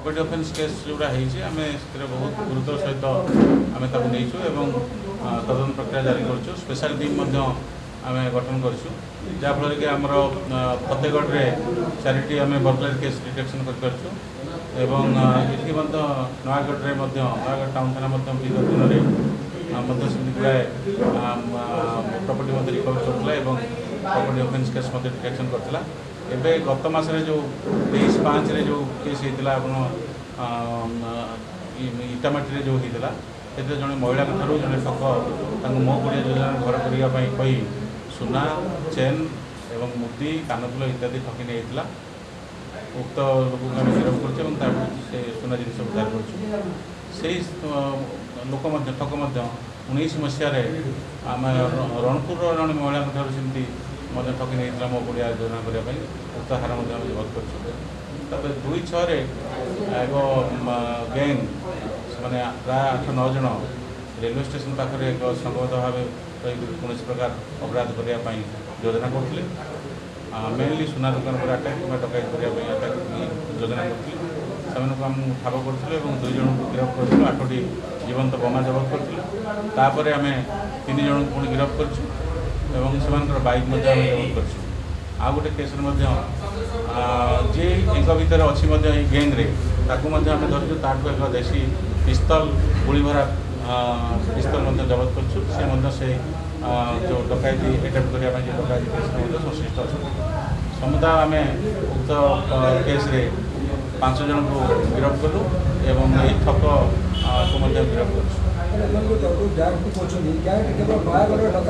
property offence case जोड़ा आम बहुत गुरुतर सहित आम नहीं तदन प्रक्रिया जारी करूँ स्पेशल टीम आम गठन करूँ जहाँफल कि आमर फतेहगढ़ में 4टी आम बर्गलारी केस डिटेक्शन करूँ एवं ये नयागढ़ में नयागढ़ टाउन थाना विगत दिन में सेमती गुड़ाए प्रॉपर्टी रिकवर करता प्रॉपर्टी ऑफेंस केस डिटेक्शन करता एबे गत मसरे जो 23/5 जो केस होता इटामाटी जो होता से जड़े महिला ठार जड़े ठक मो गुड़िया योजना घर करने सुना चेन एवं मुदी कानफुल इत्यादि ठकी नहीं उक्त लोक आम गिरफ कर सुना जिन उद्धार कर ठक 19 मसीह आम रणपुर जड़े महिला ठार सेमती ठकी नहीं मो गुड़िया योजना करने उक्त हार जबत कर 2/6 एक गैंग मैंने प्राय 8-9 जन रेलवे स्टेशन पाखे एक संगत भाव कौन प्रकार अपराध करने योजना करते मेनली सुना दुकान पर आटाक कि डकैत करने योजना करते आम ठाब करूँ 2 जन को गिरफ्त करूँ 8टी जीवंत बोमा जबत करूँ आम 3 जन को पुणी गिरफ्त कर बाइक जबत कर आ गोटे केस जे एक भितर अच्छी गैंग्रे ताकू आम धरचु ताठू एक देशी पिस्तल गुड़ी भरा पिस्तल जबत कर जो डकैती अटेम्प्ट करने डकैती केस संश्लिष्ट अच्छा समुदाय आम उक्त केस 5 जन को गिरफ्त कलु एवं ये ठक को गिरफ्त कर